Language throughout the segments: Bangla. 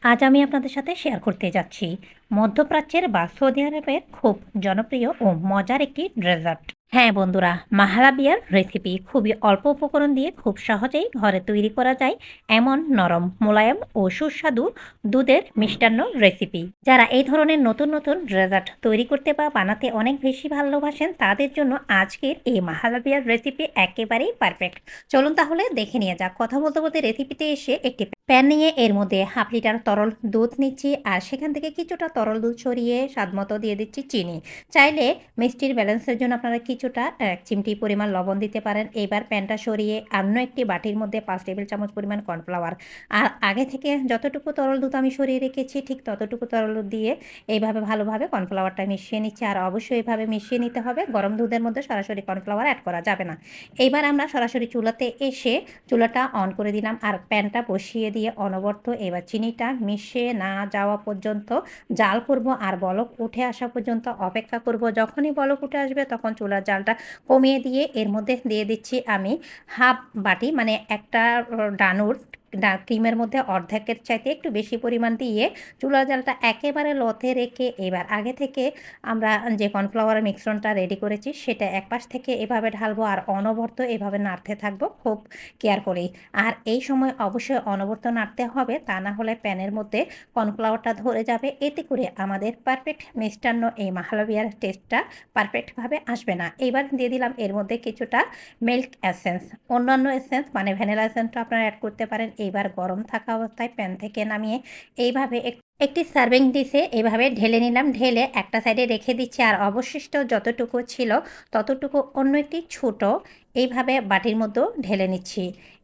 আজ আমি আপনাদের সাথে শেয়ার করতে যাচ্ছি মধ্যপ্রাচ্যের বা সৌদি আরবের খুব জনপ্রিয় ও মজার একটি ডেজার্ট। হ্যাঁ বন্ধুরা, মাহলাবিয়ার রেসিপি খুবই অল্প উপকরণ দিয়ে খুব সহজেই ঘরে তৈরি করা যায় এমন নরম, মোলায়েম ও সুস্বাদু দুধের মিষ্টান্ন রেসিপি। যারা এই ধরনের নতুন নতুন ডেজার্ট তৈরি করতে বা বানাতে অনেক বেশি ভালোবাসেন তাদের জন্য আজকের এই মাহলাবিয়ার রেসিপি একেবারেই পারফেক্ট। চলুন তাহলে দেখে নিয়ে যাক। কথা বলতে বলতে রেসিপিতে এসে একটি প্যান নিয়ে এর মধ্যে হাফ লিটার তরল দুধ নিচ্ছি, আর সেখান থেকে কিছুটা তরল দুধ সরিয়ে স্বাদমতো দিয়ে দিচ্ছি চিনি। চাইলে মিষ্টির ব্যালেন্সের জন্য আপনারা কিছুটা 1 চিমটি পরিমাণ লবণ দিতে পারেন। এবার প্যানটা সরিয়ে অন্য একটি বাটির মধ্যে 5 টেবিল চামচ পরিমাণ কর্নফ্লাওয়ার আর আগে থেকে যতটুকু তরল দুধ আমি সরিয়ে রেখেছি ঠিক ততটুকু তরল দুধ দিয়ে এইভাবে ভালোভাবে কর্নফ্লাওয়ারটা মিশিয়ে নিচ্ছি। আর অবশ্যই এইভাবে মিশিয়ে নিতে হবে, গরম দুধের মধ্যে সরাসরি কর্নফ্লাওয়ার অ্যাড করা যাবে না। এইবার আমরা সরাসরি চুলাতে এসে চুলাটা অন করে দিলাম আর প্যানটা বসিয়ে দিয়ে অনবরত এবার চিনিটা মিশে না যাওয়া পর্যন্ত জাল করব আর বলক উঠে আসা পর্যন্ত অপেক্ষা করব। যখনই বলক উঠে আসবে তখন চুলার জালটা কমিয়ে দিয়ে এর মধ্যে দিয়ে দিচ্ছি আমি হাফ বাটি, মানে একটা ডানুর ক্রিমের মধ্যে অর্ধেকের চাইতে একটু বেশি পরিমাণ দিয়ে চুলার জালটা একেবারে লোতে রেখে এবার আগে থেকে আমরা যে কর্নফ্লাওয়ারের মিশ্রণটা রেডি করেছি সেটা একপাশ থেকে এভাবে ঢালবো আর অনবরত এভাবে নাড়তে থাকবো খুব কেয়ার করেই। আর এই সময় অবশ্যই অনবরত নাড়তে হবে, তা না হলে প্যানের মধ্যে কর্নফ্লাওয়ারটা ধরে যাবে। এতে করে আমাদের পারফেক্ট মিষ্টান্ন এই মাহলাবিয়ার টেস্টটা পারফেক্টভাবে আসবে না। এইবার দিয়ে দিলাম এর মধ্যে কিছুটা মিল্ক এসেন্স, অন্যান্য এসেন্স মানে ভ্যানিলা এসেন্সটা আপনারা অ্যাড করতে পারেন। এইবার গরম থাকা অবস্থায় প্যান থেকে নামিয়ে এইভাবে একটি সার্ভিং ডিশে এভাবে ঢেলে নিলাম, ঢেলে একটা সাইডে রেখে দিচ্ছি। আর অবশিষ্ট যতটুকু ছিল ততটুকু অন্য একটি ছোট এইভাবে বাটির মধ্যেও ঢেলে নিচ্ছি।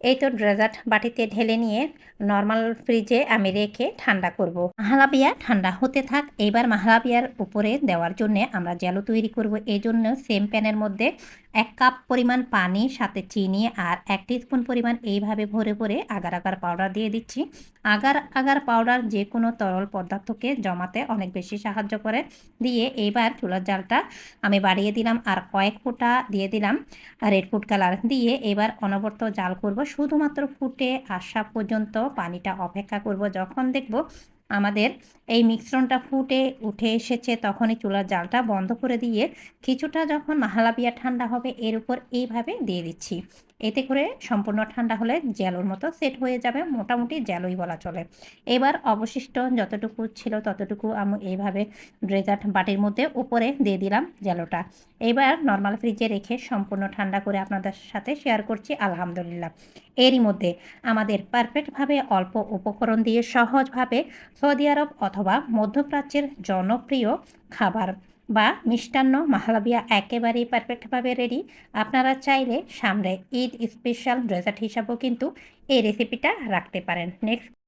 এই তো ডেজার্ট বাটিতে ঢেলে নিয়ে নর্মাল ফ্রিজে আমি রেখে ঠান্ডা করব। মাহলাবিয়া ঠান্ডা হতে থাক। এইবার মাহলাবিয়ার উপরে দেওয়ার জন্য আমরা জ্যালো তৈরি করব। এই জন্য সেম প্যানের মধ্যে 1 কাপ পরিমাণ পানি, সাথে চিনি আর 1 টিস্পুন পরিমাণ এইভাবে ভরে ভরে আগার আগার পাউডার দিয়ে দিচ্ছি। আগার আগার পাউডার যে কোনো তরল পদার্থকে জমাতে অনেক বেশি সাহায্য করে। দিয়ে এইবার চুলার জালটা আমি বাড়িয়ে দিলাম আর কয়েক ফোঁটা দিয়ে দিলাম রেড ফুড কালার দিয়ে এবার অনবরত জাল করব। শুধুমাত্র ফুটে আসা পর্যন্ত পানিটা অপেক্ষা করব। যখন দেখব আমাদের এই মিশ্রণটা ফুটে উঠে এসেছে তখনই চুলার জালটা বন্ধ করে দিয়ে কিছুটা যখন মাহলাবিয়া ঠান্ডা হবে এর উপর এইভাবে দিয়ে দিচ্ছি। এতে করে সম্পূর্ণ ঠান্ডা হলে জ্যালোর মতো সেট হয়ে যাবে, মোটামুটি জ্যালোই বলা চলে। এবার অবশিষ্ট যতটুকু ছিল ততটুকু আমি এইভাবে ডেজার্ট বাটির মধ্যে উপরে দিয়ে দিলাম জ্যালোটা। এবার নর্মাল ফ্রিজে রেখে সম্পূর্ণ ঠান্ডা করে আপনাদের সাথে শেয়ার করছি আলহামদুলিল্লাহ। এরই মধ্যে আমাদের পারফেক্টভাবে অল্প উপকরণ দিয়ে সহজভাবে সৌদি আরব অথবা মধ্যপ্রাচ্যের জনপ্রিয় খাবার বা মিষ্টান্ন মাহলাবিয়া একেবারেই পারফেক্টভাবে রেডি। আপনারা চাইলে সামনে ঈদ স্পেশাল ডেজার্ট হিসাবেও কিন্তু এই রেসিপিটা রাখতে পারেন। নেক্সট